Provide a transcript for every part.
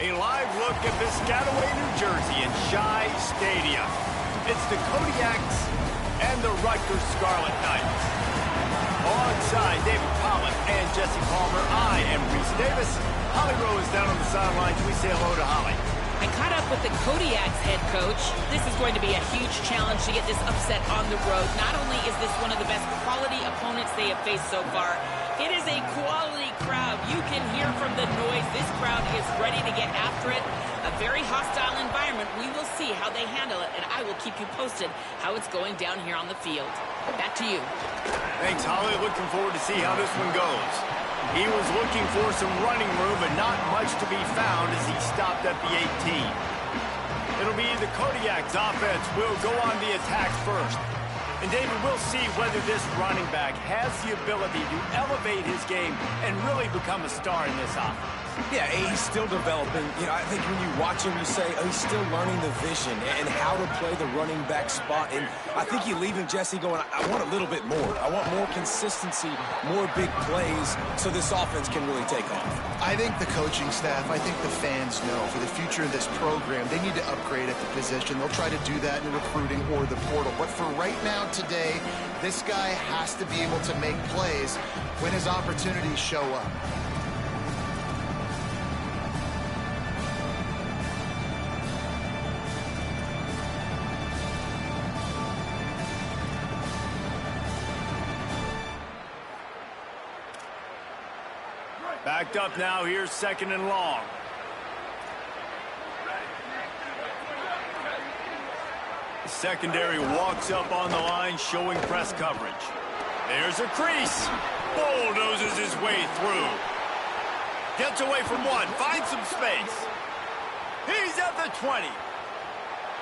A live look at Piscataway, New Jersey in Shai Stadium. It's the Kodiaks and the Rutgers Scarlet Knights. Alongside David Pollock and Jesse Palmer, I am Reese Davis. Holly Rowe is down on the sidelines. We say hello to Holly. I caught up with the Kodiaks head coach. This is going to be a huge challenge to get this upset on the road. Not only is this one of the best quality opponents they have faced so far, it is a quality crowd. You can hear from the noise. This crowd is ready to get after it. A very hostile environment. We will see how they handle it, and I will keep you posted how it's going down here on the field. Back to you. Thanks, Holly. Looking forward to see how this one goes. He was looking for some running room, but not much to be found as he stopped at the 18. It'll be the Kodiaks offense will go on the attack first. And David, we'll see whether this running back has the ability to elevate his game and really become a star in this offense. Yeah, he's still developing. You know, I think when you watch him, you say, oh, he's still learning the vision and how to play the running back spot. And I think you leave him, Jesse, going, I want a little bit more. I want more consistency, more big plays so this offense can really take off. I think the coaching staff, I think the fans know for the future of this program, they need to upgrade at the position. They'll try to do that in recruiting or the portal. But for right now, today, this guy has to be able to make plays when his opportunities show up. Backed up now, here's 2nd and long. The secondary walks up on the line, showing press coverage. There's a crease. Bulldozes his way through. Gets away from one, finds some space. He's at the 20.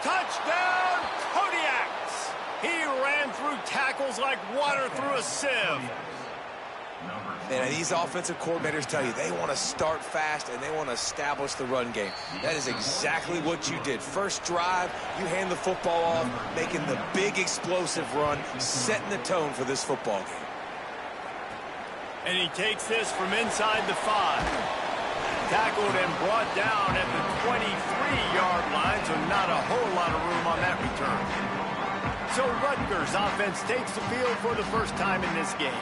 Touchdown, Kodiaks! He ran through tackles like water through a sieve. And these offensive coordinators tell you they want to start fast and they want to establish the run game. That is exactly what you did. First drive, you hand the football off, making the big explosive run, setting the tone for this football game. And he takes this from inside the 5. Tackled and brought down at the 23-yard line, so not a whole lot of room on that return. So Rutgers offense takes the field for the first time in this game.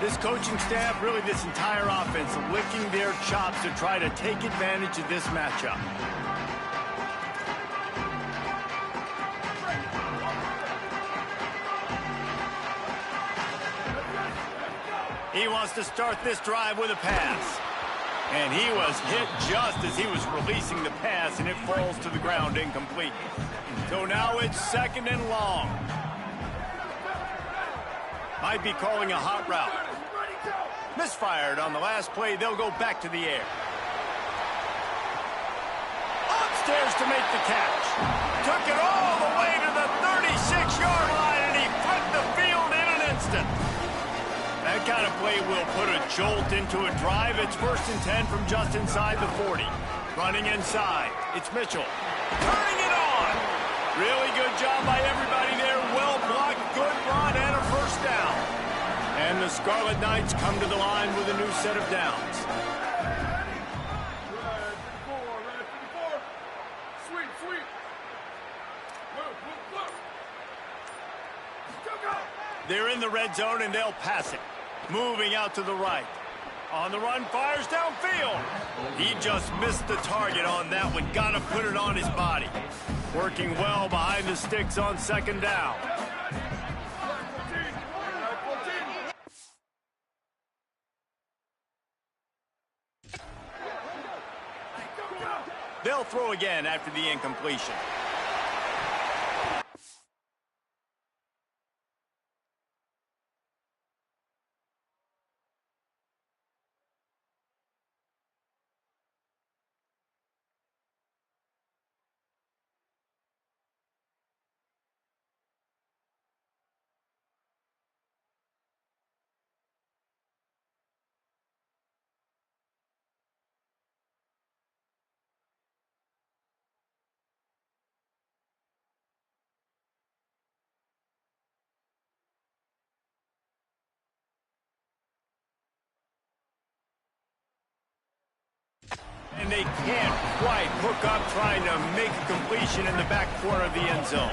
This coaching staff, really this entire offense, licking their chops to try to take advantage of this matchup. He wants to start this drive with a pass. And he was hit just as he was releasing the pass, and it falls to the ground incomplete. So now it's 2nd and long. Might be calling a hot route. Misfired on the last play. They'll go back to the air. Upstairs to make the catch. Took it all the way to the 36-yard line, and he flipped the field in an instant. That kind of play will put a jolt into a drive. It's 1st and 10 from just inside the 40. Running inside. It's Mitchell. Turning it on. Really good job by everybody there. Well blocked, good run, and a first down. And the Scarlet Knights come to the line with a new set of downs. They're in the red zone, and they'll pass it. Moving out to the right. On the run, fires downfield. He just missed the target on that one. Got to put it on his body. Working well behind the sticks on 2nd down. They'll throw again after the incompletion. and they can't quite hook up trying to make a completion in the back corner of the end zone.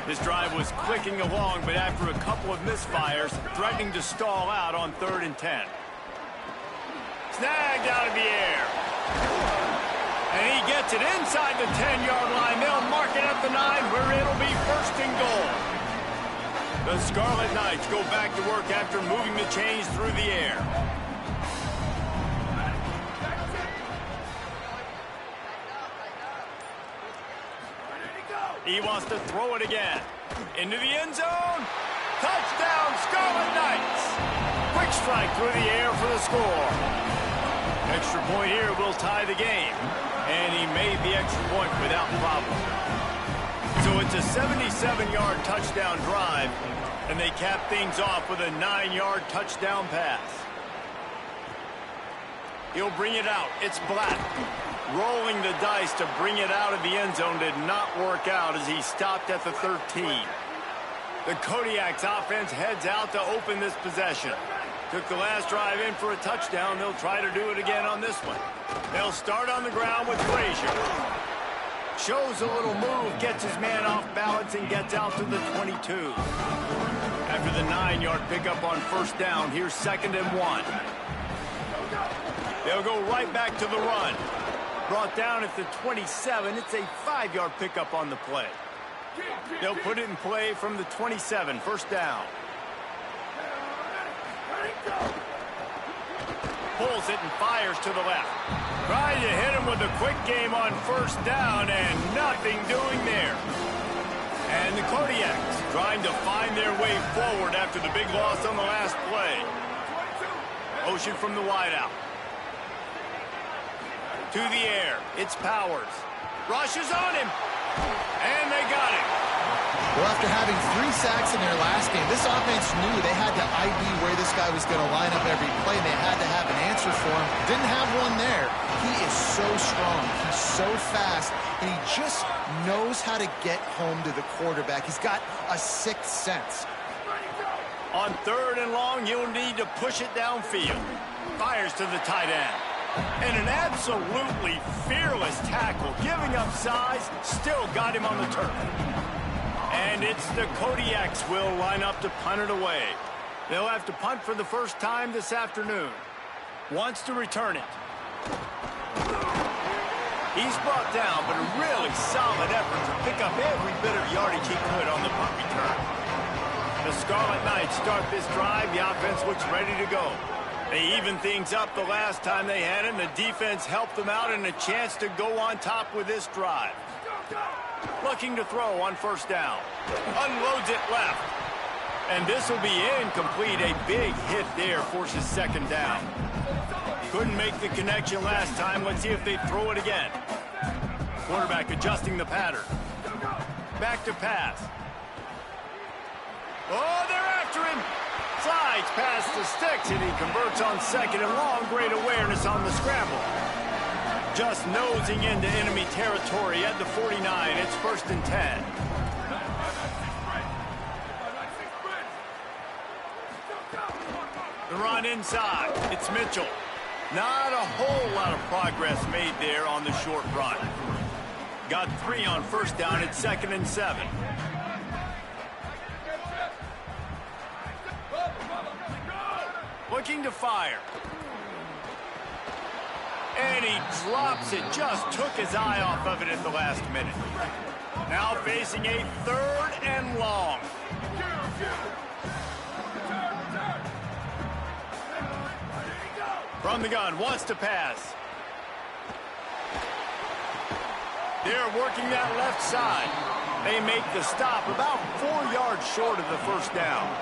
This drive was clicking along, but after a couple of misfires, threatening to stall out on 3rd and 10. Snagged out of the air. And he gets it inside the 10-yard line. They'll mark it at the 9, where it'll be 1st and goal. The Scarlet Knights go back to work after moving the chains through the air. He wants to throw it again. Into the end zone. Touchdown, Scarlet Knights. Quick strike through the air for the score. Extra point here will tie the game. And he made the extra point without problem. So it's a 77-yard touchdown drive. And they cap things off with a 9-yard touchdown pass. He'll bring it out. It's Black. Rolling the dice to bring it out of the end zone did not work out as he stopped at the 13. The Kodiak's offense heads out to open this possession. Took the last drive in for a touchdown. They'll try to do it again on this one. They'll start on the ground with Frazier. Shows a little move, gets his man off balance, and gets out to the 22. After the 9-yard pickup on 1st down, here's 2nd and 1. They'll go right back to the run. Brought down at the 27. It's a 5-yard pickup on the play. They'll put it in play from the 27. 1st down. Pulls it and fires to the left. Trying to hit him with a quick game on 1st down, and nothing doing there. And the Kodiaks trying to find their way forward after the big loss on the last play. Motion from the wideout. To the air. It's Powers. Rushes on him. And they got him. Well, after having 3 sacks in their last game, this offense knew they had to ID where this guy was going to line up every play. They had to have an answer for him. Didn't have one there. He is so strong. He's so fast. And he just knows how to get home to the quarterback. He's got a 6th sense. On 3rd and long, you'll need to push it downfield. Fires to the tight end. And an absolutely fearless tackle. Giving up size, still got him on the turf. And it's the Kodiaks will line up to punt it away. They'll have to punt for the first time this afternoon. Wants to return it. He's brought down, but a really solid effort to pick up every bit of yardage he could on the punt return. The Scarlet Knights start this drive. The offense looks ready to go. They evened things up the last time they had it, and the defense helped them out and a chance to go on top with this drive. Looking to throw on 1st down. Unloads it left. And this will be incomplete. A big hit there forces 2nd down. Couldn't make the connection last time. Let's see if they throw it again. Quarterback adjusting the pattern. Back to pass. Oh, they're after him. Slides past the sticks, and he converts on 2nd and long. Great awareness on the scramble. Just nosing into enemy territory at the 49. It's 1st and 10. The run inside. It's Mitchell. Not a whole lot of progress made there on the short run. Got 3 on 1st down. It's 2nd and 7. Looking to fire. And he drops it. Just took his eye off of it at the last minute. Now facing a 3rd and long. From the gun, wants to pass. They're working that left side. They make the stop about 4 yards short of the 1st down.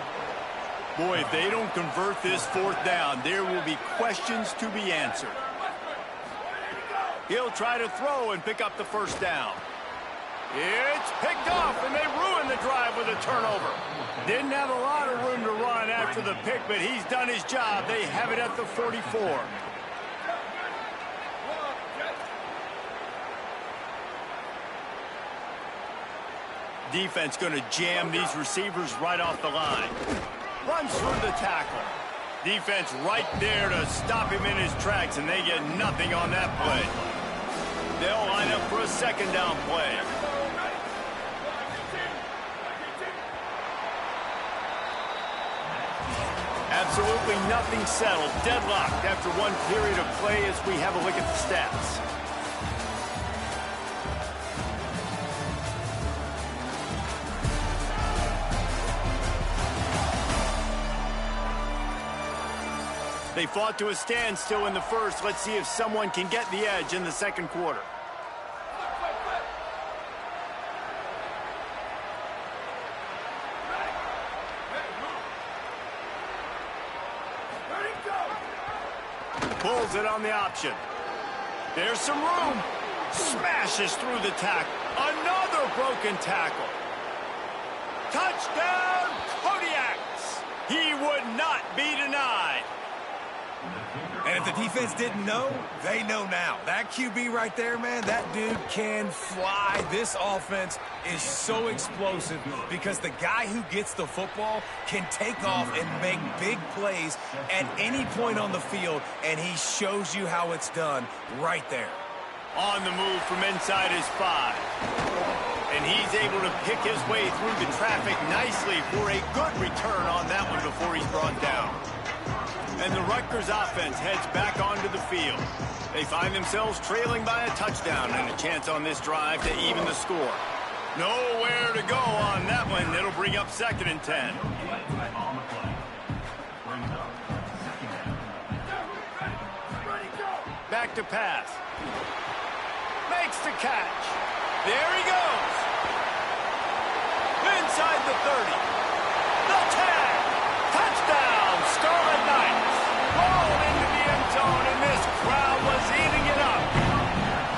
Boy, if they don't convert this 4th down, there will be questions to be answered. He'll try to throw and pick up the 1st down. It's picked off, and they ruin the drive with a turnover. Didn't have a lot of room to run after the pick, but he's done his job. They have it at the 44. Defense going to jam these receivers right off the line. Runs through the tackle. Defense right there to stop him in his tracks, and they get nothing on that play. They'll line up for a second down play. Absolutely nothing settled. Deadlocked after one period of play as we have a look at the stats. They fought to a standstill in the first. Let's see if someone can get the edge in the second quarter. Pulls it on the option. There's some room. Smashes through the tackle. Another broken tackle. Touchdown, Kodiaks. He would not be denied. And if the defense didn't know, they know now. That QB right there, man, that dude can fly. This offense is so explosive because the guy who gets the football can take off and make big plays at any point on the field, and he shows you how it's done right there. On the move from inside his 5. And he's able to pick his way through the traffic nicely for a good return on that one before he's brought down. And the Rutgers offense heads back onto the field. They find themselves trailing by a touchdown and a chance on this drive to even the score. Nowhere to go on that one. It'll bring up 2nd and 10. Back to pass. Makes the catch. There he goes. Inside the 30. The tag. Touchdown, Scarlet Knights. Rolled into the end zone, and this crowd was eating it up.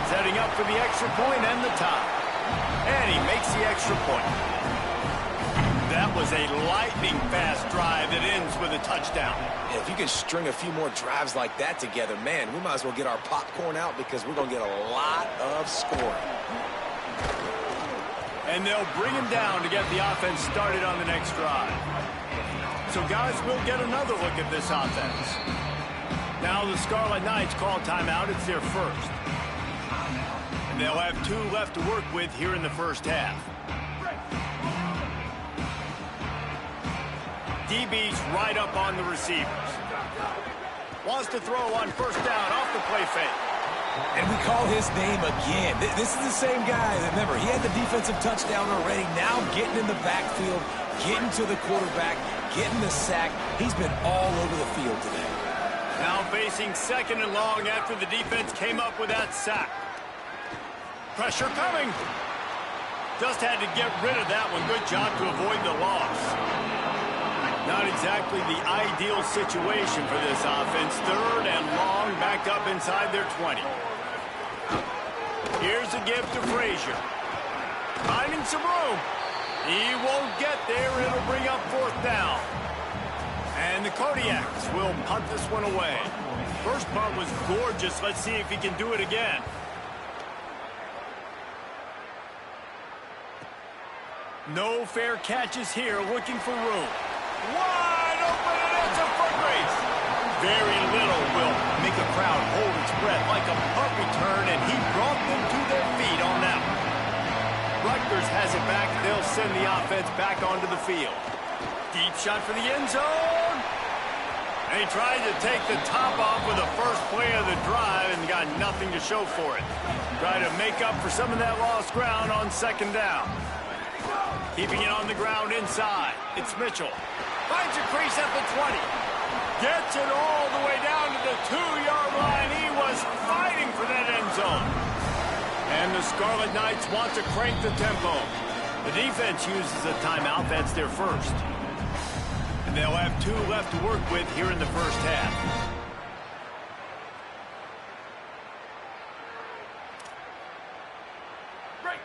Setting up for the extra point and the tie. And he makes the extra point. That was a lightning-fast drive that ends with a touchdown. Yeah, if you can string a few more drives like that together, man, we might as well get our popcorn out because we're going to get a lot of scoring. And they'll bring him down to get the offense started on the next drive. So, guys, we'll get another look at this offense. Now the Scarlet Knights call timeout. It's their first. And they'll have 2 left to work with here in the first half. DB's right up on the receivers. Wants to throw on first down off the play fake. And we call his name again. This is the same guy. Remember, he had the defensive touchdown already. Now getting in the backfield, getting to the quarterback, getting the sack. He's been all over the field today. Now facing 2nd and long after the defense came up with that sack. Pressure coming. Just had to get rid of that one. Good job to avoid the loss. Not exactly the ideal situation for this offense. 3rd and long, backed up inside their 20. Here's a give to Frazier. Finding some room. He won't get there. It'll bring up 4th down. And the Kodiaks will punt this one away. First punt was gorgeous. Let's see if he can do it again. No fair catches here, looking for room. Wide open, and it's a foot race. Very little will make a crowd hold its breath like a punt return, and he brought them to their feet on that one. Rutgers has it back. They'll send the offense back onto the field. Deep shot for the end zone. And he tried to take the top off with the first play of the drive and got nothing to show for it. Try to make up for some of that lost ground on 2nd down. Keeping it on the ground inside. It's Mitchell. Finds a crease at the 20. Gets it all the way down to the 2-yard line. He was fighting for that end zone. And the Scarlet Knights want to crank the tempo. The defense uses a timeout. That's their first. And they'll have 2 left to work with here in the first half.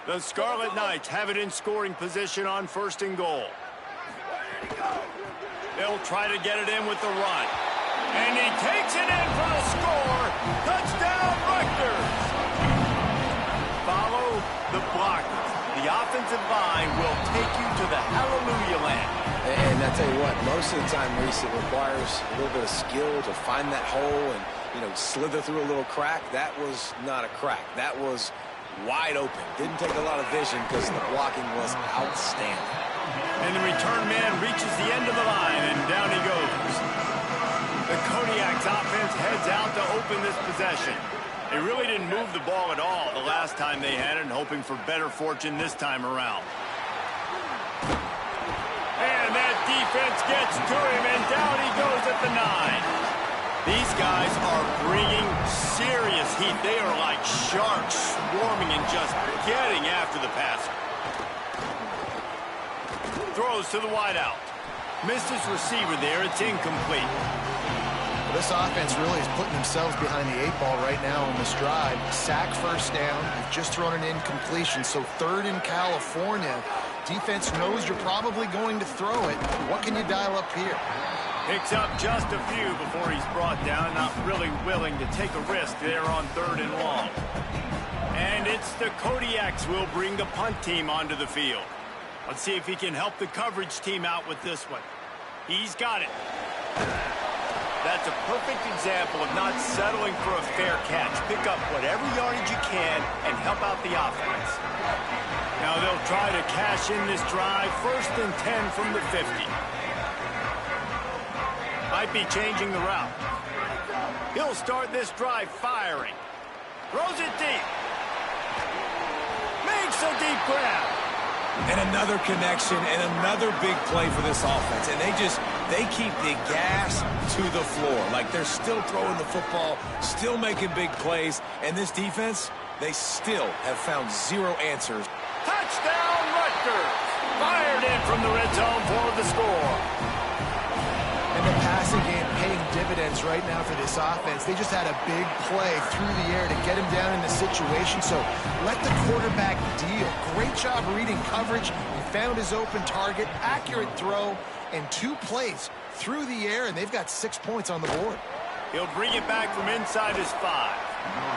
The Scarlet Knights have it in scoring position on 1st and goal. They'll try to get it in with the run. And he takes it in for the score. Touchdown, Rutgers. Follow the blockers. The offensive line will take you to the hallelujah land. And that's I'll tell you what, most of the time, Reese, it requires a little bit of skill to find that hole and, slither through a little crack. That was not a crack. That was wide open. Didn't take a lot of vision because the blocking was outstanding. And the return man reaches the end of the line, and down he goes. The Kodiak's offense heads out to open this possession. They really didn't move the ball at all the last time they had it, and hoping for better fortune this time around. And that defense gets to him, and down he goes at the 9. These guys are bringing serious heat. They are like sharks swarming and just getting after the passer. Throws to the wideout. Missed his receiver there. It's incomplete. This offense really is putting themselves behind the 8 ball right now on this drive. Sack first down. You've just thrown an incompletion, so 3rd in California. Defense knows you're probably going to throw it. What can you dial up here? Picks up just a few before he's brought down. Not really willing to take a risk there on 3rd and long. And it's the Kodiaks who will bring the punt team onto the field. Let's see if he can help the coverage team out with this one. He's got it. That's a perfect example of not settling for a fair catch. Pick up whatever yardage you can and help out the offense. Now they'll try to cash in this drive. 1st and 10 from the 50. Might be changing the route. He'll start this drive firing. Throws it deep. Makes a deep grab. And another connection and another big play for this offense. And they keep the gas to the floor. Like they're still throwing the football, still making big plays. And this defense, they still have found 0 answers. Touchdown, Rutgers! Fired in from the red zone for the score. And the passing game paying dividends right now for this offense. They just had a big play through the air to get him down in the situation. So let the quarterback deal. Great job reading coverage. He found his open target, accurate throw, and 2 plays through the air, and they've got 6 points on the board. He'll bring it back from inside his 5.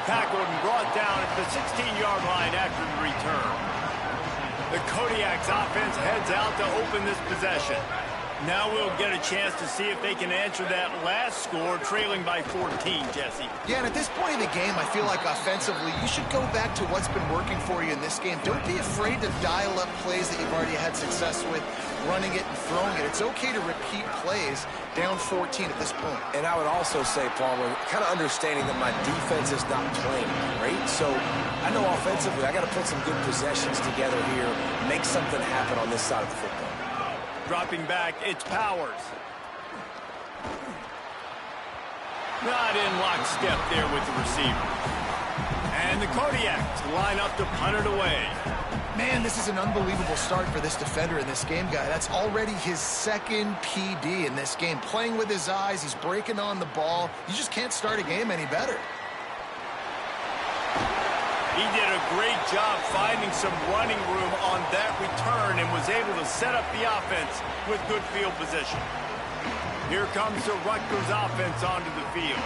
Tackled and brought down at the 16-yard line after the return. The Kodiak's offense heads out to open this possession. Now we'll get a chance to see if they can answer that last score, trailing by 14, Jesse. Yeah, and at this point in the game, I feel like offensively, you should go back to what's been working for you in this game. Don't be afraid to dial up plays that you've already had success with, running it and throwing it. It's okay to repeat plays down 14 at this point. And I would also say, Palmer, kind of understanding that my defense is not playing great. So I know offensively, I got to put some good possessions together here, make something happen on this side of the football. Dropping back, it's Powers. Not in lockstep there with the receiver. And the Kodiaks line up to punt it away. Man, this is an unbelievable start for this defender in this game, guy. That's already his 2nd PD in this game. Playing with his eyes, he's breaking on the ball. You just can't start a game any better. He did a great job finding some running room on that return and was able to set up the offense with good field position. Here comes the Rutgers offense onto the field.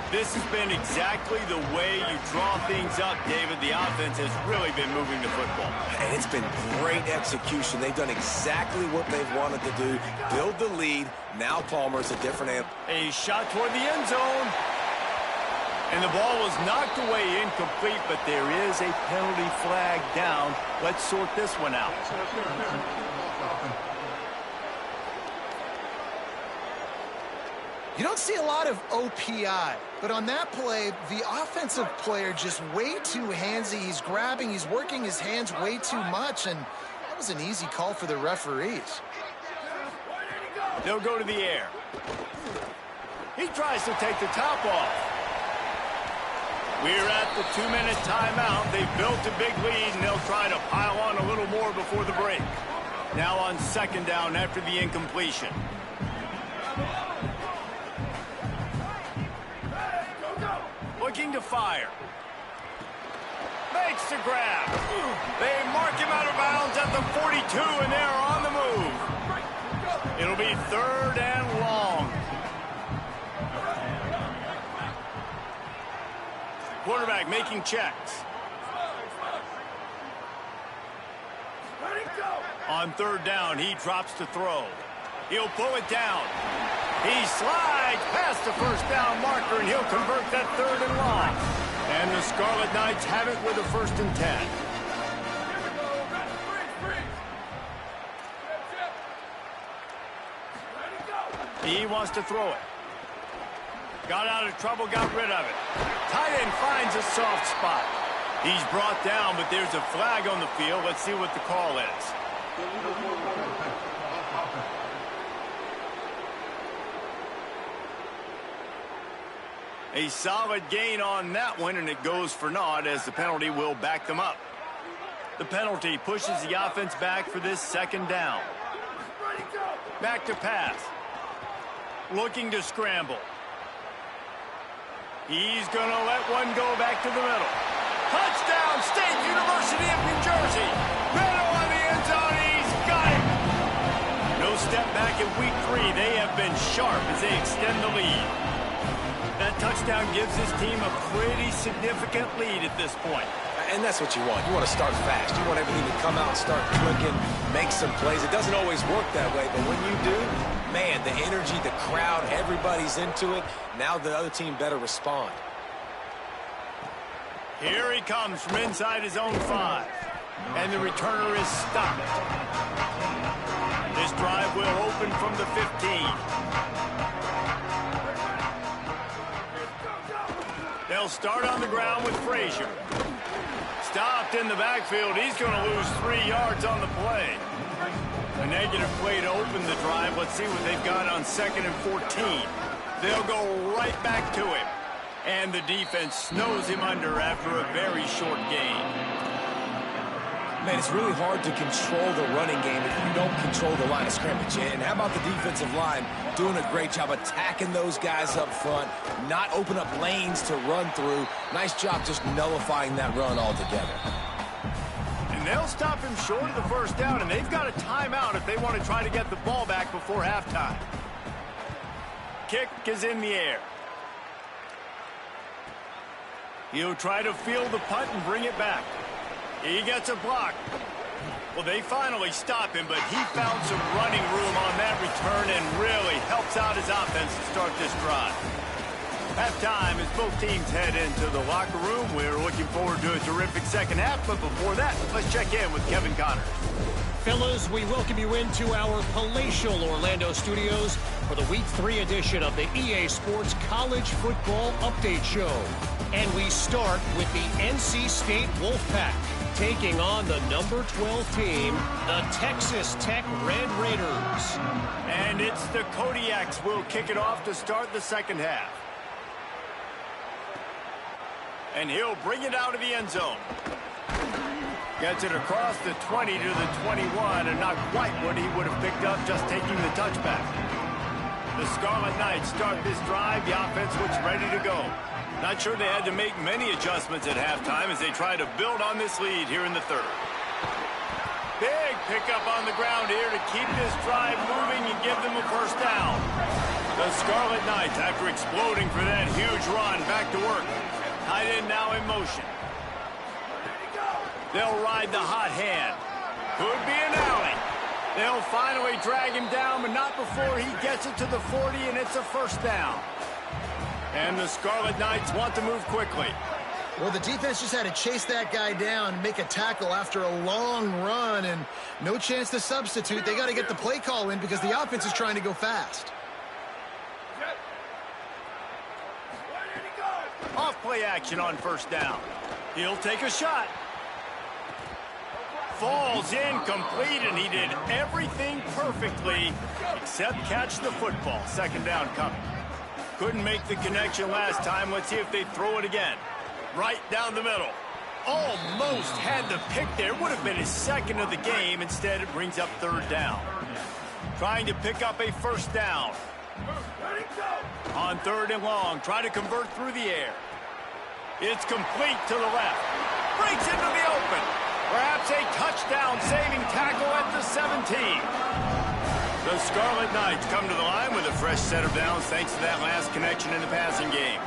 This has been exactly the way you draw things up, David. The offense has really been moving the football. And it's been great execution. They've done exactly what they've wanted to do. Build the lead. Now Palmer's a different animal. A shot toward the end zone. And the ball was knocked away incomplete, but there is a penalty flag down. Let's sort this one out. You don't see a lot of OPI, but on that play, the offensive player just way too handsy. He's grabbing, he's working his hands way too much, and that was an easy call for the referees. They'll go to the air. He tries to take the top off. We're at the 2-minute timeout. They've built a big lead, and they'll try to pile on a little more before the break. Now on 2nd down after the incompletion. Looking to fire. Makes the grab. They mark him out of bounds at the 42, and they're on the move. It'll be 3rd and long. Quarterback making checks. On 3rd down, he drops to throw. He'll pull it down. He slides past the first down marker, and he'll convert that 3rd and long. And the Scarlet Knights have it with a 1st and 10. He wants to throw it. Got out of trouble, got rid of it. Tight end finds a soft spot. He's brought down, but there's a flag on the field. Let's see what the call is. A solid gain on that one, and it goes for naught as the penalty will back them up. The penalty pushes the offense back for this 2nd down. Back to pass. Looking to scramble. He's going to let one go back to the middle. Touchdown, State University of New Jersey. Middle on the end zone. He's got it. No step back in week 3. They have been sharp as they extend the lead. That touchdown gives his team a pretty significant lead at this point. And that's what you want. You want to start fast. You want everything to come out and start clicking, make some plays. It doesn't always work that way, but when you do, man, the energy, the crowd, everybody's into it. Now the other team better respond. Here he comes from inside his own 5. And the returner is stopped. This drive will open from the 15. They'll start on the ground with Frazier. Stopped in the backfield. He's going to lose 3 yards on the play. A negative play to open the drive. Let's see what they've got on 2nd and 14. They'll go right back to him. And the defense snows him under after a very short gain. Man, it's really hard to control the running game if you don't control the line of scrimmage. And how about the defensive line doing a great job attacking those guys up front, not open up lanes to run through. Nice job just nullifying that run altogether. And they'll stop him short of the 1st down, and they've got a timeout if they want to try to get the ball back before halftime. Kick is in the air. He'll try to field the punt and bring it back. He gets a block. Well, they finally stop him, but he found some running room on that return and really helps out his offense to start this drive. Halftime as both teams head into the locker room. We're looking forward to a terrific 2nd half, but before that, let's check in with Kevin Connors. Fellas, we welcome you into our palatial Orlando studios for the Week 3 edition of the EA Sports College Football Update Show. And we start with the NC State Wolfpack, taking on the number 12 team, the Texas Tech Red Raiders. And it's the Kodiaks will kick it off to start the 2nd half. And he'll bring it out of the end zone. Gets it across the 20 to the 21, and not quite what he would have picked up just taking the touchback. The Scarlet Knights start this drive. The offense looks ready to go. Not sure they had to make many adjustments at halftime as they try to build on this lead here in the 3rd. Big pickup on the ground here to keep this drive moving and give them a 1st down. The Scarlet Knights, after exploding for that huge run, back to work. Tight end now in motion. They'll ride the hot hand. Could be an alley. They'll finally drag him down, but not before he gets it to the 40, and it's a 1st down. And the Scarlet Knights want to move quickly. Well, the defense just had to chase that guy down, make a tackle after a long run, and no chance to substitute. They got to get the play call in because the offense is trying to go fast. Off play action on 1st down. He'll take a shot. Falls incomplete, and he did everything perfectly except catch the football. 2nd down coming. Couldn't make the connection last time. Let's see if they throw it again. Right down the middle. Almost had the pick there. Would have been his 2nd of the game. Instead, it brings up 3rd down. Trying to pick up a 1st down. On 3rd and long, trying to convert through the air. It's complete to the left. Breaks into the open. Perhaps a touchdown-saving tackle at the 17. The Scarlet Knights come to the line with a fresh set of downs thanks to that last connection in the passing game.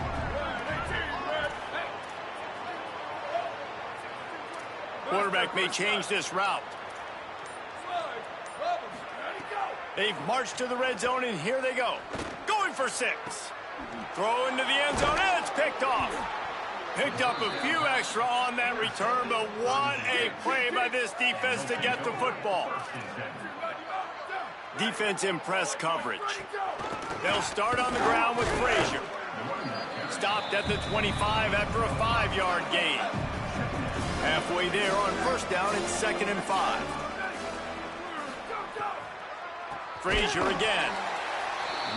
Quarterback may change this route. They've marched to the red zone, and here they go. Going for 6. Throw into the end zone, and it's picked off. Picked up a few extra on that return, but what a play by this defense to get the football. Defense in press coverage. They'll start on the ground with Frazier. Stopped at the 25 after a 5-yard gain. Halfway there on first down, it's 2nd and 5. Frazier again.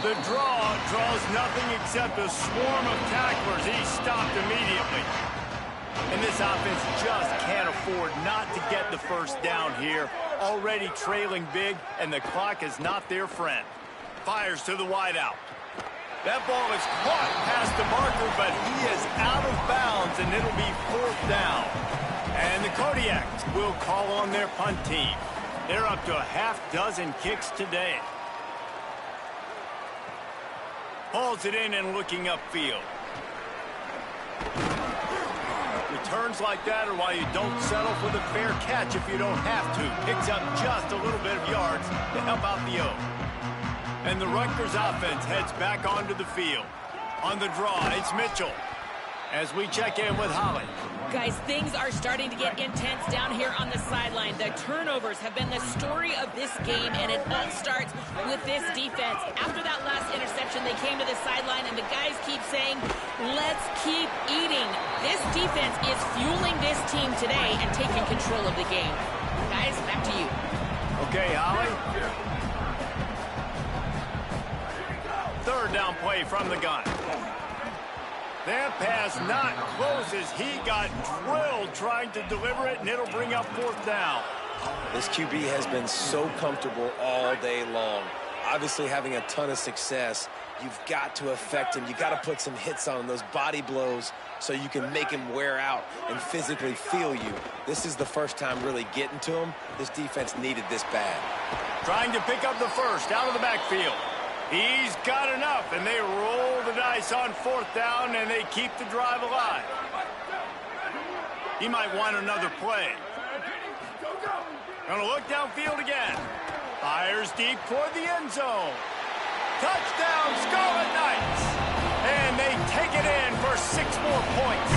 The draw draws nothing except a swarm of tacklers. He's stopped immediately. And this offense just can't afford not to get the first down here. Already trailing big, and the clock is not their friend. Fires to the wideout. That ball is caught past the marker, but he is out of bounds, and it'll be 4th down. And the Kodiaks will call on their punt team. They're up to a half-dozen kicks today. Hauls it in and looking upfield. Returns like that are why you don't settle for the fair catch if you don't have to. Picks up just a little bit of yards to help out the O. And the Rutgers offense heads back onto the field. On the draw, it's Mitchell. As we check in with Holly. Guys, things are starting to get intense down here on the sideline. The turnovers have been the story of this game, and it all starts with this defense. After that last interception, they came to the sideline, and the guys keep saying, let's keep eating. This defense is fueling this team today and taking control of the game. Guys, back to you. Okay, Holly. 3rd down play from the gun. That pass not close as he got drilled trying to deliver it, and it'll bring up 4th down. This QB has been so comfortable all day long. Obviously having a ton of success. You've got to affect him. You've got to put some hits on him, those body blows, so you can make him wear out and physically feel you. This is the first time really getting to him. This defense needed this bad. Trying to pick up the first out of the backfield. He's got enough, and they roll the dice on 4th down, and they keep the drive alive. He might want another play. Gonna look downfield again. Fires deep toward the end zone. Touchdown, Scarlet Knights! And they take it in for 6 more points.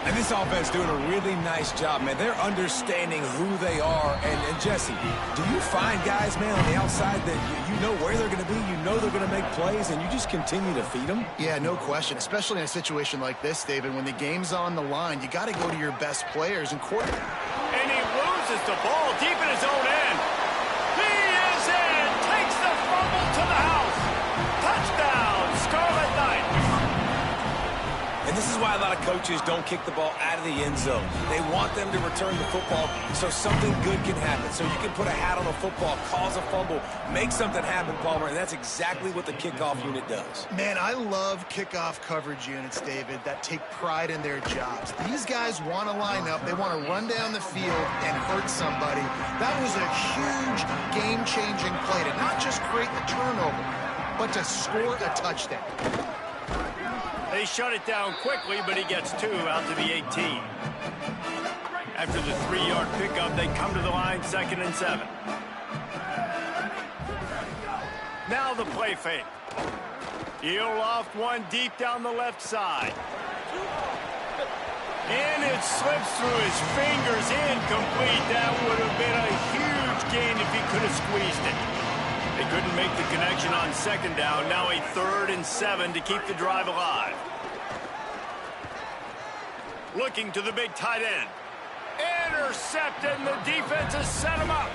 And this offense doing a really nice job, man. They're understanding who they are. And Jesse, do you find guys, man, on the outside that you know where they're going to be, you know they're going to make plays, and you just continue to feed them? Yeah, no question, especially in a situation like this, David. When the game's on the line, you got to go to your best players and quarterback. And he loses the ball deep in his own end. He is in, takes the fumble to the house. Touchdown, Scarlet Knights. And this is why a lot of coaches don't kick the ball out of the end zone. They want them to return the football so something good can happen. So you can put a hat on a football, cause a fumble, make something happen, Palmer, and that's exactly what the kickoff unit does. Man, I love kickoff coverage units, David, that take pride in their jobs. These guys want to line up. They want to run down the field and hurt somebody. That was a huge game-changing play to not just create the turnover, but to score a touchdown. They shut it down quickly, but he gets 2 out to the 18. After the 3-yard pickup, they come to the line, 2nd and 7. Now the play fake. He'll loft one deep down the left side. And it slips through his fingers, incomplete. That would have been a huge gain if he could have squeezed it. They couldn't make the connection on 2nd down. Now a 3rd and 7 to keep the drive alive. Looking to the big tight end. Intercepted, and the defense has set him up.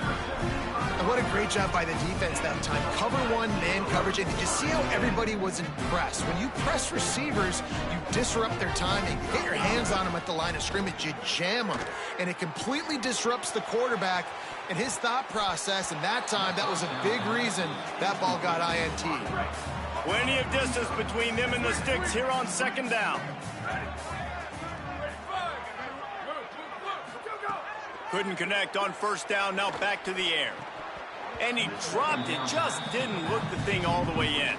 And what a great job by the defense that time. Cover 1, man coverage, and did you see how everybody was impressed? When you press receivers, you disrupt their timing. You get your hands on them at the line of scrimmage, you jam them, and it completely disrupts the quarterback and his thought process, and that time, that was a big reason that ball got INT. Plenty of distance between them and the sticks here on 2nd down. Couldn't connect on 1st down, now back to the air. And he dropped it, just didn't look the thing all the way in.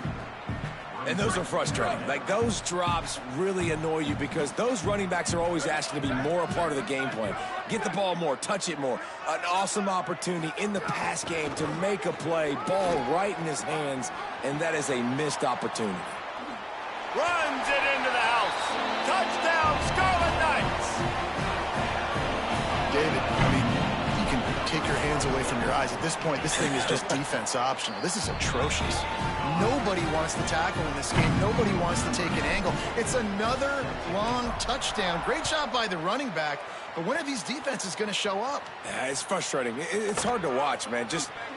And those are frustrating. Like, those drops really annoy you because those running backs are always asking to be more a part of the game plan. Get the ball more, touch it more. An awesome opportunity in the pass game to make a play, ball right in his hands, and that is a missed opportunity. Runs it into the house. Touchdown, Scarlet Knights. David, I mean, you can take your hands away from your eyes. At this point, this thing is just defense optional. This is atrocious. Nobody wants to tackle in this game. Nobody wants to take an angle. It's another long touchdown. Great job by the running back. But when are these defenses going to show up? Yeah, it's frustrating. It's hard to watch, man.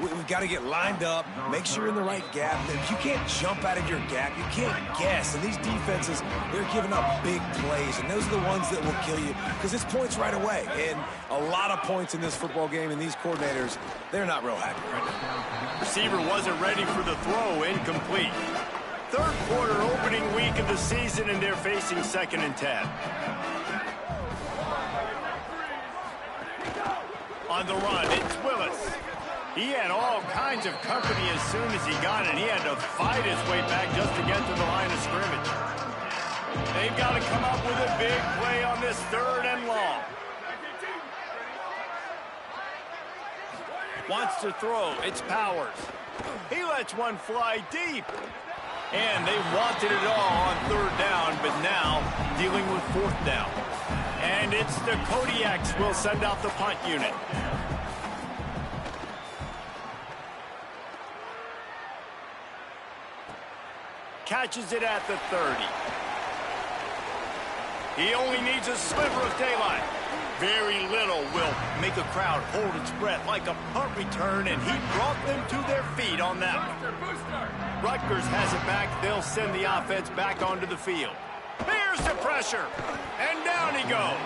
We've got to get lined up, make sure you're in the right gap. If you can't jump out of your gap, you can't guess. And these defenses, they're giving up big plays, and those are the ones that will kill you because it's points right away. And a lot of points in this football game, and these coordinators, they're not real happy right now. Receiver wasn't ready for the throw, incomplete. Third quarter opening week of the season, and they're facing 2nd and 10. On the run, it's Willis. He had all kinds of company as soon as he got it. He had to fight his way back just to get to the line of scrimmage. They've got to come up with a big play on this 3rd and long. Wants to throw. It's Powers. He lets one fly deep. And they wanted it all on 3rd down, but now dealing with 4th down. And it's the Kodiaks will send out the punt unit. Catches it at the 30. He only needs a sliver of daylight. Very little will make a crowd hold its breath like a punt return, and he brought them to their feet on that one. Rutgers has it back. They'll send the offense back onto the field. Here's the pressure, and down he goes.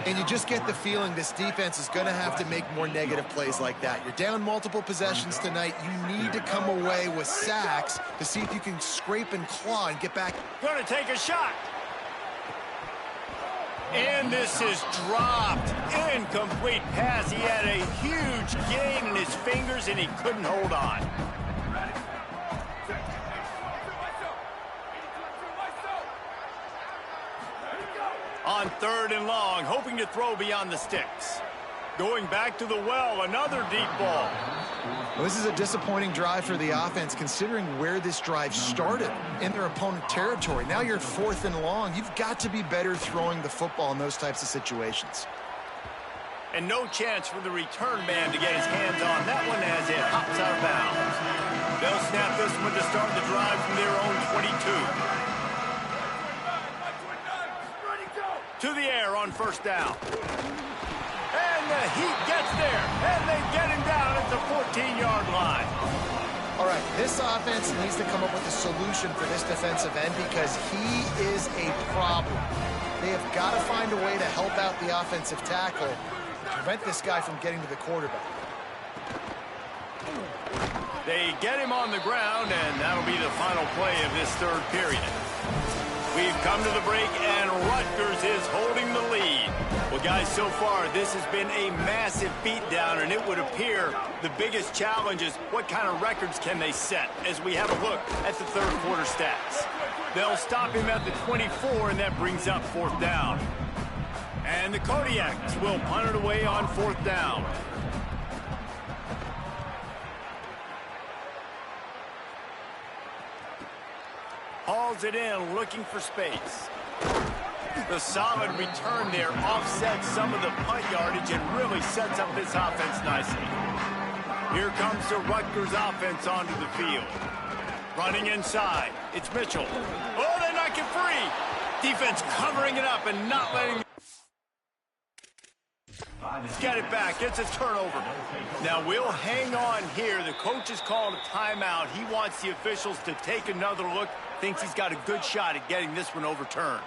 And you just get the feeling this defense is going to have to make more negative plays like that. You're down multiple possessions tonight. You need to come away with sacks to see if you can scrape and claw and get back. Going to take a shot. And this is dropped. Incomplete pass. He had a huge gain in his fingers, and he couldn't hold on. On 3rd and long, hoping to throw beyond the sticks. Going back to the well, another deep ball. Well, this is a disappointing drive for the offense, considering where this drive started in their opponent territory. Now you're at 4th and long. You've got to be better throwing the football in those types of situations. And no chance for the return man to get his hands on that one as it hops out of bounds. They'll snap this one to start the drive from their own 22. To the air on 1st down. And the Heat gets there, and they get him down at the 14-yard line. All right, this offense needs to come up with a solution for this defensive end because he is a problem. They have got to find a way to help out the offensive tackle to prevent this guy from getting to the quarterback. They get him on the ground, and that'll be the final play of this 3rd period. We've come to the break, and Rutgers is holding the lead. Well, guys, so far, this has been a massive beatdown, and it would appear the biggest challenge is what kind of records can they set as we have a look at the 3rd quarter stats. They'll stop him at the 24, and that brings up 4th down. And the Kodiaks will punt it away on 4th down. Hauls it in, looking for space. The solid return there offsets some of the punt yardage and really sets up this offense nicely. Here comes the Rutgers offense onto the field. Running inside, it's Mitchell. Oh, they knock it free. Defense covering it up and not letting... Get it back. It's a turnover. Now, we'll hang on here. The coach has called a timeout. He wants the officials to take another look. Thinks he's got a good shot at getting this one overturned.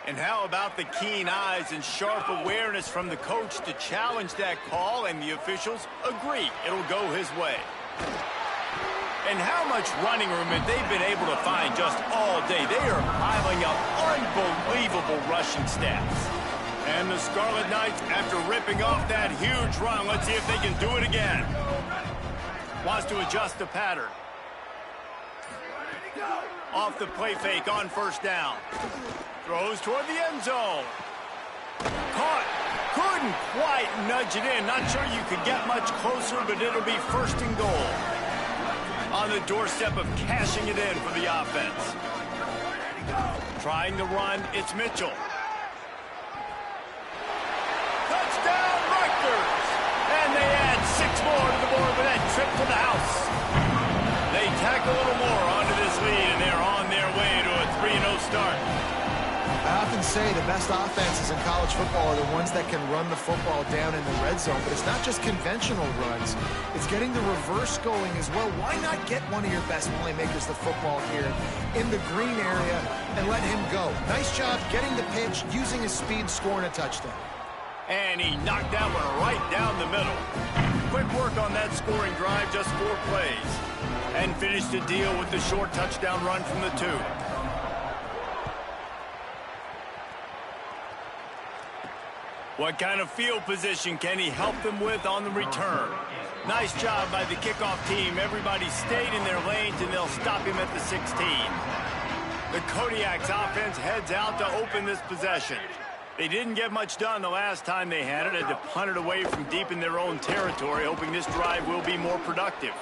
And how about the keen eyes and sharp awareness from the coach to challenge that call, and the officials agree it'll go his way. And how much running room have they been able to find just all day? They are piling up unbelievable rushing stats. And the Scarlet Knights, after ripping off that huge run, let's see if they can do it again. Wants to adjust the pattern. Off the play fake on first down. Throws toward the end zone. Caught. Couldn't quite nudge it in. Not sure you could get much closer, but it'll be first and goal. On the doorstep of cashing it in for the offense. Trying to run, it's Mitchell. Touchdown, Rutgers! And they add 6 more to the board with that trip to the house. They tack a little more onto this lead, and they're on their way to a 3-0 start. I often say the best offenses in college football are the ones that can run the football down in the red zone, but it's not just conventional runs. It's getting the reverse going as well. Why not get one of your best playmakers the football here in the green area and let him go? Nice job getting the pitch, using his speed, scoring a touchdown. And he knocked that one right down the middle. Quick work on that scoring drive, just 4 plays. And finished the deal with the short touchdown run from the 2. What kind of field position can he help them with on the return? Nice job by the kickoff team. Everybody stayed in their lanes, and they'll stop him at the 16. The Kodiak's offense heads out to open this possession. They didn't get much done the last time they had it. Had to punt it away from deep in their own territory, hoping this drive will be more productive.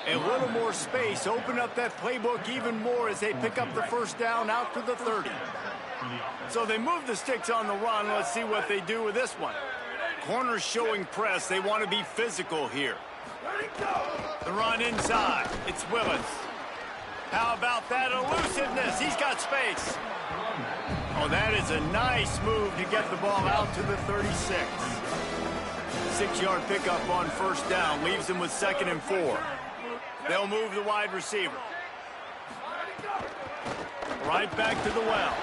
A little more space, open up that playbook even more as they pick up the first down out to the 30. So they move the sticks on the run. Let's see what they do with this one. Corners showing press. They want to be physical here. The run inside. It's Willis. How about that elusiveness? He's got space. Oh, that is a nice move to get the ball out to the 36. 6-yard pickup on first down. Leaves them with 2nd and 4. They'll move the wide receiver. Right back to the well.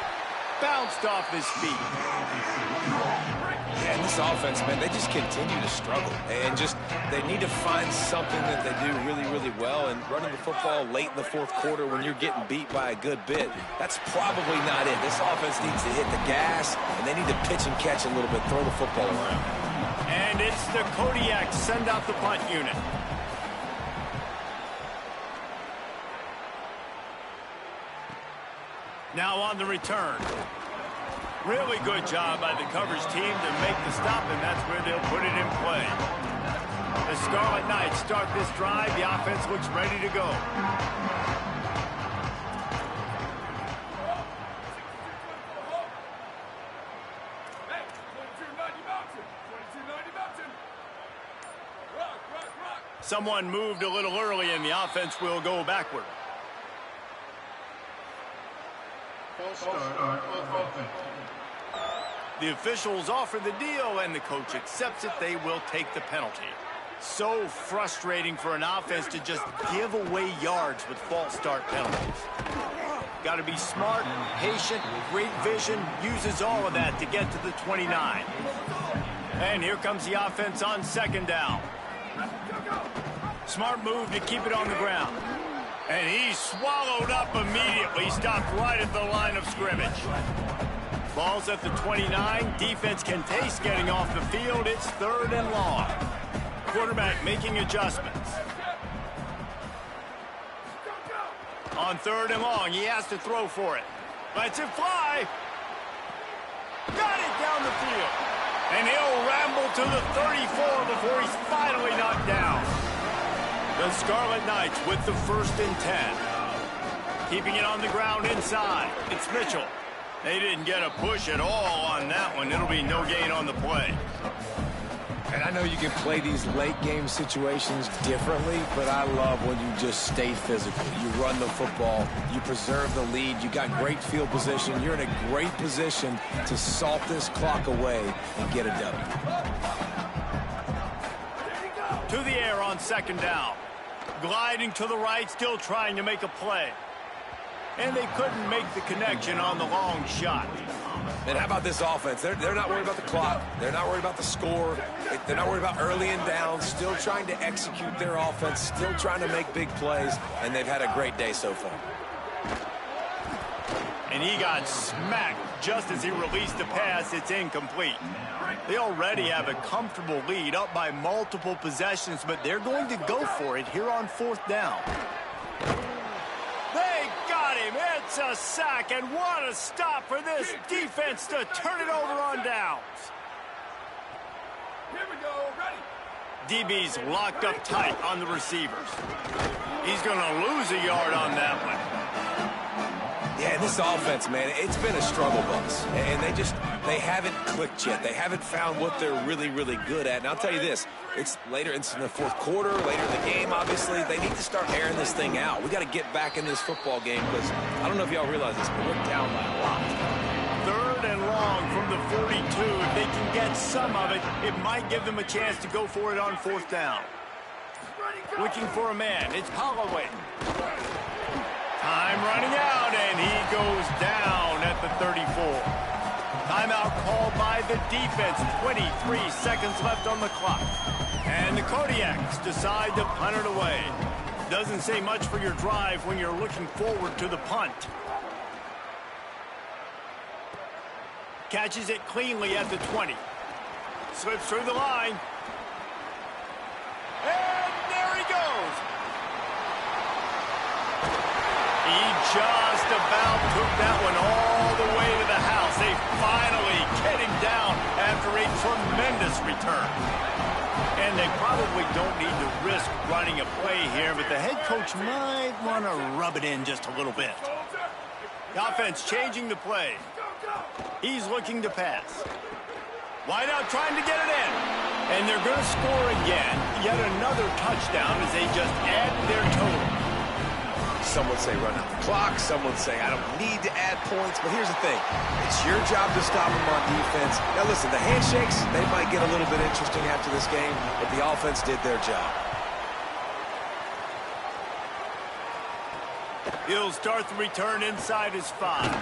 Bounced off his feet. And this offense, man, they just continue to struggle. And they need to find something that they do really, really well. And running the football late in the 4th quarter when you're getting beat by a good bit, that's probably not it. This offense needs to hit the gas, and they need to pitch and catch a little bit, throw the football around. And it's the Kodiaks send out the punt unit. Now on the return. Really good job by the coverage team to make the stop, and that's where they'll put it in play. The Scarlet Knights start this drive. The offense looks ready to go. Someone moved a little early, and the offense will go backward. The officials offer the deal, and the coach accepts it. They will take the penalty. So frustrating for an offense to just give away yards with false start penalties. Got to be smart, patient, great vision, uses all of that to get to the 29. And here comes the offense on 2nd down. Smart move to keep it on the ground. And he's swallowed up immediately, stopped right at the line of scrimmage. Ball's at the 29. Defense can taste getting off the field. It's 3rd and long. Quarterback making adjustments. On 3rd and long, he has to throw for it. Lets it fly. Got it down the field. And he'll ramble to the 34 before he's finally knocked down. The Scarlet Knights with the 1st and 10. Keeping it on the ground inside. It's Mitchell. They didn't get a push at all on that one. It'll be no gain on the play. And I know you can play these late game situations differently, but I love when you just stay physical. You run the football, you preserve the lead, you got great field position, you're in a great position to salt this clock away and get a W. To the air on 2nd down. Gliding to the right, still trying to make a play. And they couldn't make the connection on the long shot. And how about this offense? They're not worried about the clock. They're not worried about the score. They're not worried about early and down. Still trying to execute their offense. Still trying to make big plays. And they've had a great day so far. And he got smacked just as he released the pass. It's incomplete. They already have a comfortable lead, up by multiple possessions, but they're going to go for it here on 4th down. They That's a sack, and what a stop for this defense to turn it over on downs. Here we go, ready. DB's locked up tight on the receivers. He's going to lose a yard on that one. Yeah, and this offense, man, it's been a struggle bus. And they haven't clicked yet. They haven't found what they're really, really good at. And I'll tell you this, it's later in the fourth quarter, later in the game, obviously. They need to start airing this thing out. We got to get back in this football game because I don't know if y'all realize this, but we're down by a lot. 3rd and long from the 42. If they can get some of it, it might give them a chance to go for it on 4th down. Looking for a man. It's Holloway. Time running out, and he goes down at the 34. Timeout called by the defense. 23 seconds left on the clock. And the Kodiaks decide to punt it away. Doesn't say much for your drive when you're looking forward to the punt. Catches it cleanly at the 20. Slips through the line. And there he goes. He just about took that one all the way to the house. They finally get him down after a tremendous return. And they probably don't need to risk running a play here, but the head coach might want to rub it in just a little bit. The offense changing the play. He's looking to pass. Wide out trying to get it in. And they're going to score again. Yet another touchdown as they just add their total. Some would say run out the clock. Some would say I don't need to add points. But here's the thing. It's your job to stop them on defense. Now, listen, the handshakes, they might get a little bit interesting after this game, but the offense did their job. He'll start the return inside his 5.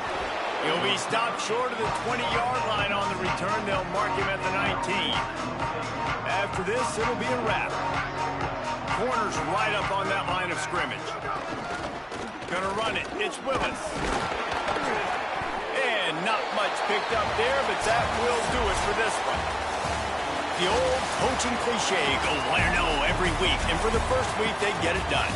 He'll be stopped short of the 20-yard line on the return. They'll mark him at the 19. After this, it'll be a wrap. Corner's right up on that line of scrimmage. Gonna run it. It's Willis. And not much picked up there, but that will do it for this one. The old coaching cliche, go no every week. And for the first week, they get it done.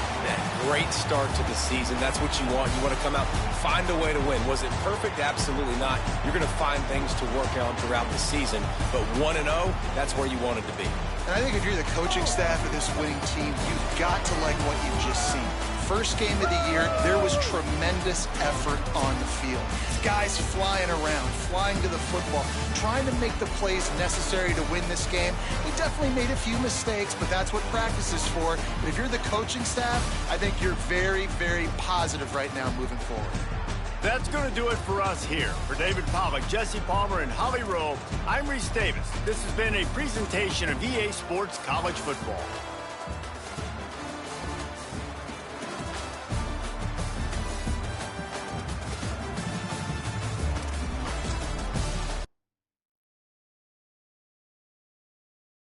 Great start to the season. That's what you want. You want to come out, find a way to win. Was it perfect? Absolutely not. You're going to find things to work on throughout the season. But 1-0, that's where you wanted to be. And I think if you're the coaching staff of this winning team, you've got to like what you've just seen. First game of the year, there was tremendous effort on the field. Guys flying around, flying to the football, trying to make the plays necessary to win this game. We definitely made a few mistakes, but that's what practice is for. But if you're the coaching staff, I think you're very, very positive right now moving forward. That's going to do it for us here. For David Pollack, Jesse Palmer, and Holly Rowe, I'm Reese Davis. This has been a presentation of EA Sports College Football.